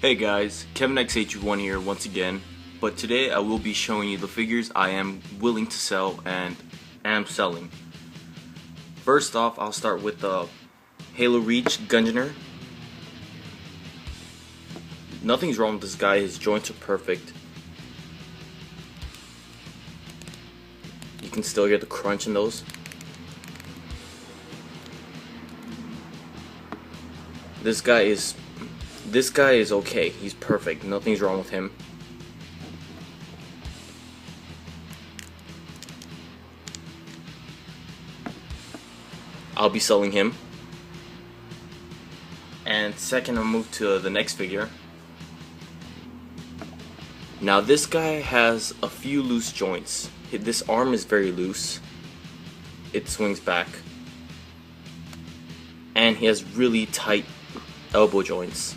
Hey guys, Kevin X821 here once again, but today I will be showing you the figures I am willing to sell and am selling. First off, I'll start with the Halo Reach Gungeoneer. Nothing's wrong with this guy, his joints are perfect. You can still hear the crunch in those. This guy is okay. He's perfect. Nothing's wrong with him. I'll be selling him. And second, I'll move to the next figure. Now this guy has a few loose joints. This arm is very loose. It swings back. And he has really tight elbow joints.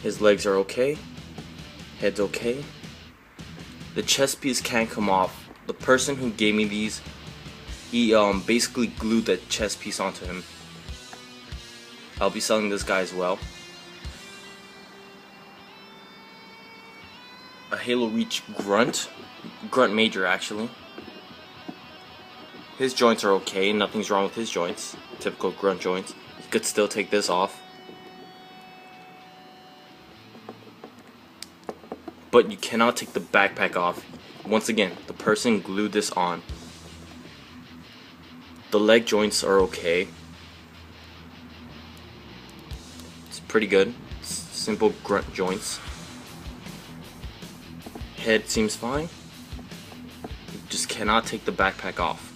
His legs are okay. Head's okay. The chest piece can't come off. The person who gave me these, he basically glued that chest piece onto him. I'll be selling this guy as well. A Halo Reach Grunt Major actually. His joints are okay, nothing's wrong with his joints. Typical grunt joints. You could still take this off. But you cannot take the backpack off. Once again, the person glued this on. The leg joints are okay. It's pretty good. It's simple grunt joints. Head seems fine. You just cannot take the backpack off.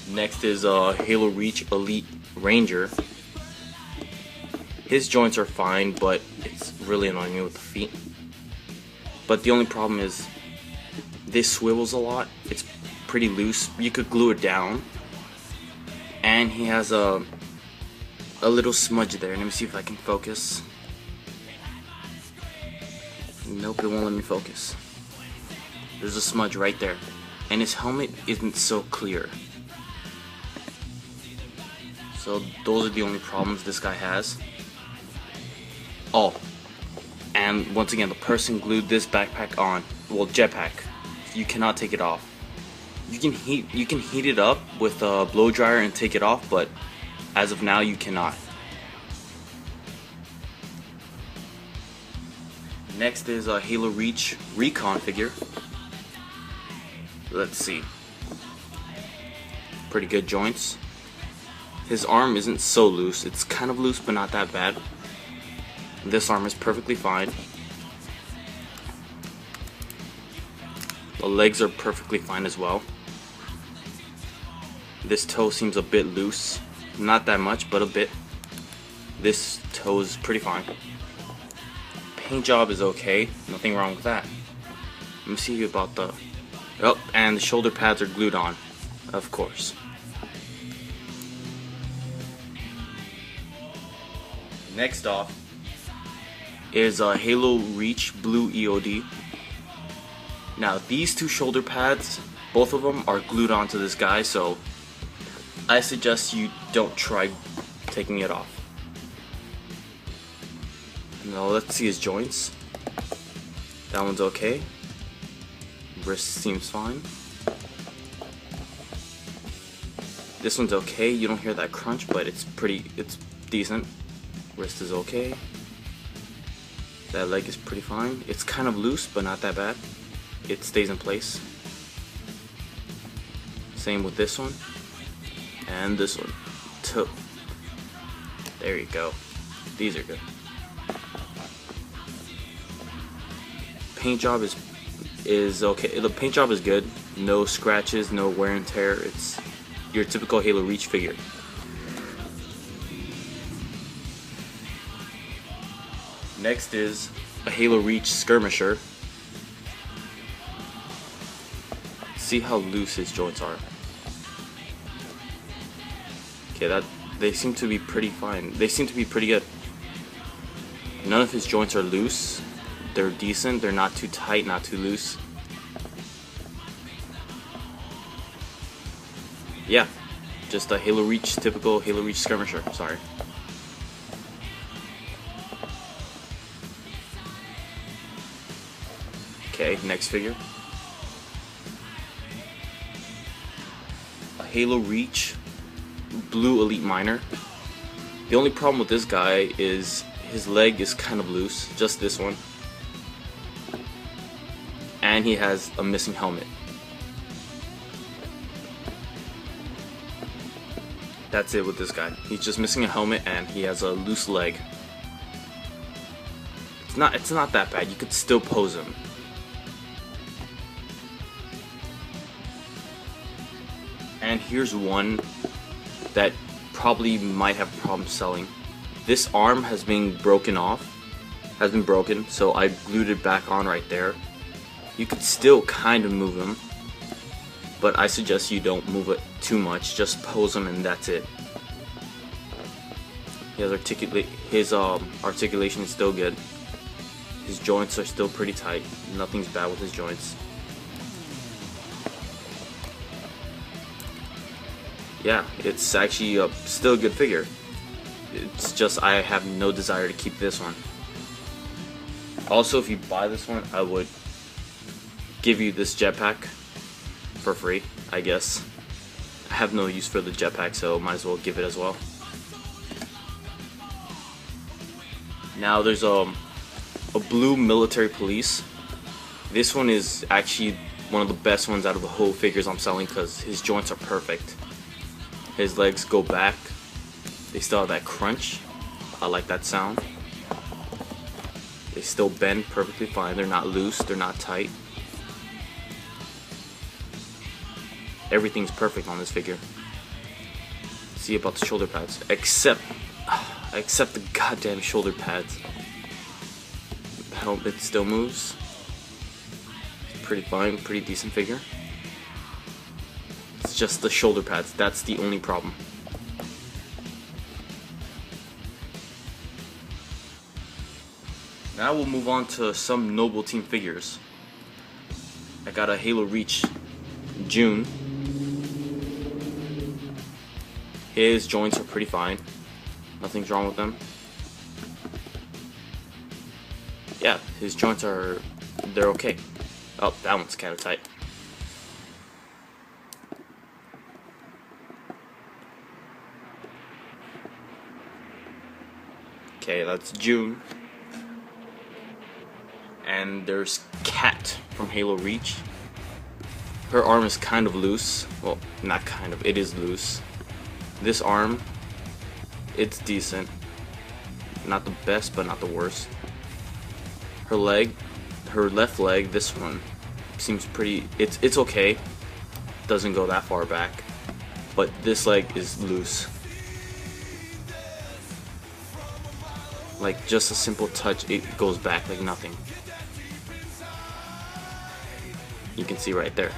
Next is Halo Reach Elite Ranger. His joints are fine, but it's really annoying me with the feet. But the only problem is this swivels a lot. It's pretty loose. You could glue it down. And he has a little smudge there. Let me see if I can focus. Nope, it won't let me focus. There's a smudge right there. And his helmet isn't so clear. So those are the only problems this guy has. Oh, and once again, the person glued this backpack on. Well, jetpack. You cannot take it off. You can heat it up with a blow dryer and take it off, but as of now, you cannot. Next is a Halo Reach Recon figure. Let's see. Pretty good joints. His arm isn't so loose. It's kind of loose, but not that bad. This arm is perfectly fine. The legs are perfectly fine as well. This toe seems a bit loose. Not that much, but a bit. This toe is pretty fine. Paint job is okay. Nothing wrong with that. Let me see about the... Oh, and the shoulder pads are glued on. Of course. Next off is a Halo Reach Blue EOD. Now these two shoulder pads, both of them are glued onto this guy, so I suggest you don't try taking it off. Now let's see his joints. That one's okay. Wrist seems fine. This one's okay. You don't hear that crunch, but it's decent. Wrist is okay. That leg is pretty fine. It's kind of loose, but not that bad. It stays in place. Same with this one. And this one. Too. There you go. These are good. Paint job is okay. The paint job is good. No scratches, no wear and tear. It's your typical Halo Reach figure. Next is a Halo Reach Skirmisher. See how loose his joints are. Okay, they seem to be pretty fine. They seem to be pretty good. None of his joints are loose. They're decent. They're not too tight, not too loose. yeah, just a Halo Reach, typical Halo Reach skirmisher. Sorry. Okay, next figure. A Halo Reach Blue Elite Miner. The only problem with this guy is his leg is kind of loose, just this one. And he has a missing helmet. That's it with this guy. He's just missing a helmet and he has a loose leg. It's not that bad. You could still pose him. And here's one that probably might have problems selling. This arm has been broken, so I glued it back on right there. You could still kind of move him, but I suggest you don't move it too much. Just pose him and that's it. His articulation is still good. His joints are still pretty tight. Nothing's bad with his joints. Yeah, it's actually still a good figure. It's just I have no desire to keep this one. Also, if you buy this one, I would give you this jetpack for free, I guess. I have no use for the jetpack, so might as well give it as well. Now there's a blue military police. This one is actually one of the best ones out of the whole figures I'm selling because his joints are perfect. His legs go back. They still have that crunch. I like that sound. They still bend perfectly fine. They're not loose. They're not tight. Everything's perfect on this figure. See about the shoulder pads. Except the goddamn shoulder pads. The helmet still moves. Pretty fine. Pretty decent figure. It's just the shoulder pads. That's the only problem. Now we'll move on to some Noble Team figures. I got a Halo Reach June. His joints are pretty fine. Nothing's wrong with them. Yeah, his joints they're okay. Oh, that one's kind of tight. Okay, that's June. And there's Cat from Halo Reach. Her arm is kind of loose. Well, not kind of, it is loose. This arm, it's decent. Not the best, but not the worst. Her left leg, this one, seems pretty, it's okay. Doesn't go that far back. But this leg is loose. Like, just a simple touch, it goes back like nothing. You can see right there.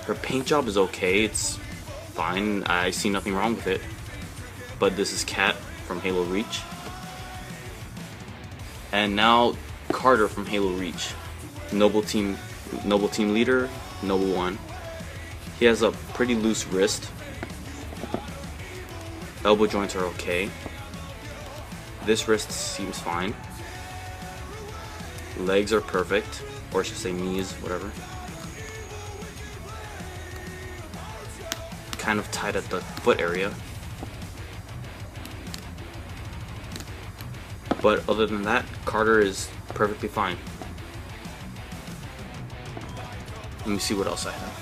Her paint job is okay, it's fine, I see nothing wrong with it. But this is Cat from Halo Reach. And now Carter from Halo Reach. Noble Team leader, Noble 1. He has a pretty loose wrist. Elbow joints are okay. This wrist seems fine. Legs are perfect, or I should say knees, whatever. Kind of tight at the foot area. But other than that, Carter is perfectly fine. Let me see what else I have.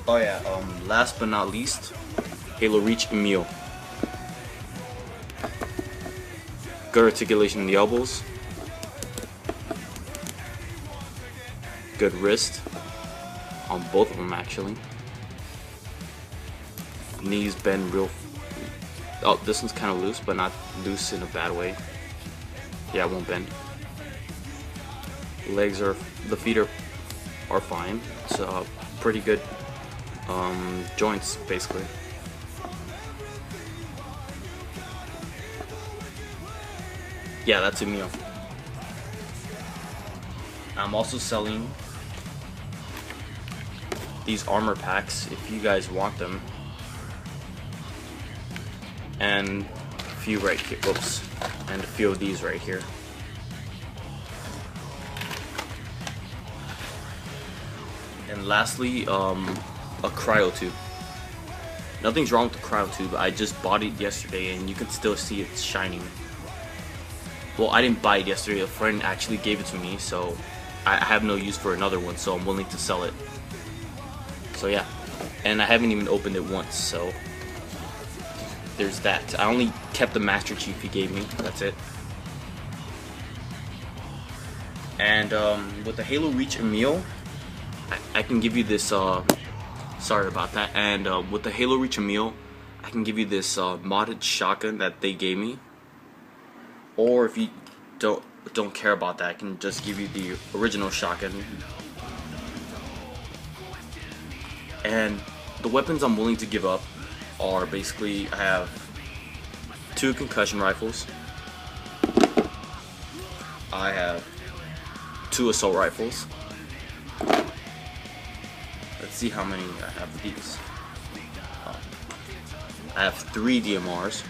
Oh yeah, last but not least, Halo Reach Emil. Good articulation in the elbows. Good wrist. On both of them actually. Knees bend real. Oh, this one's kind of loose, but not loose in a bad way. Yeah, it won't bend. The feet are fine. It's pretty good joints basically. Yeah, that's Emil. I'm also selling these armor packs if you guys want them. And a few right here. Oops. And a few of these right here. And lastly, a cryo tube. Nothing's wrong with the cryo tube. I just bought it yesterday and you can still see it's shining. Well, I didn't buy it yesterday. A friend actually gave it to me, so I have no use for another one, so I'm willing to sell it. So yeah, and I haven't even opened it once, so there's that. I only kept the Master Chief he gave me. That's it. And with the Halo Reach Emil, I can give you this. Sorry about that. And with the Halo Reach Emil, I can give you this modded shotgun that they gave me. Or if you don't care about that, I can just give you the original shotgun. And the weapons I'm willing to give up are basically, I have 2 concussion rifles, I have 2 assault rifles. Let's see how many I have of these. I have 3 DMRs.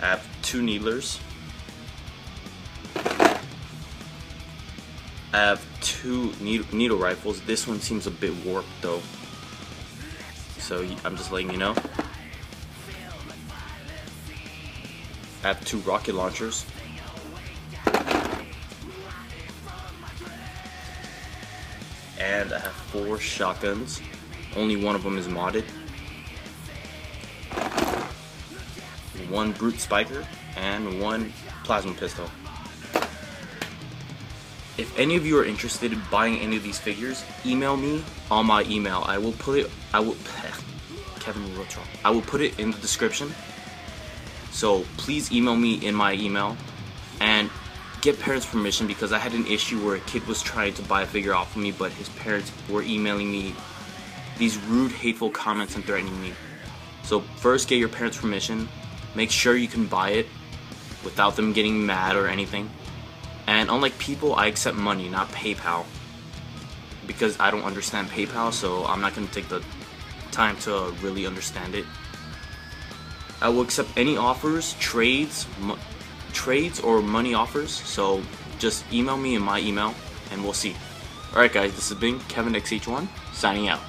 I have 2 needlers. I have 2 needle rifles. This one seems a bit warped though, so I'm just letting you know. I have 2 rocket launchers. And I have 4 shotguns. Only one of them is modded. 1 brute spiker and 1 plasma pistol. If any of you are interested in buying any of these figures, email me on my email. I will put it I will put it in the description. So please email me in my email and get parents' permission, because I had an issue where a kid was trying to buy a figure off of me, but his parents were emailing me these rude, hateful comments and threatening me. So first, get your parents' permission. Make sure you can buy it without them getting mad or anything. And unlike people, I accept money, not PayPal, because I don't understand PayPal, so I'm not going to take the time to really understand it. I will accept any offers, trades or money offers, so just email me in my email and we'll see. Alright guys, this has been KevinXH1 signing out.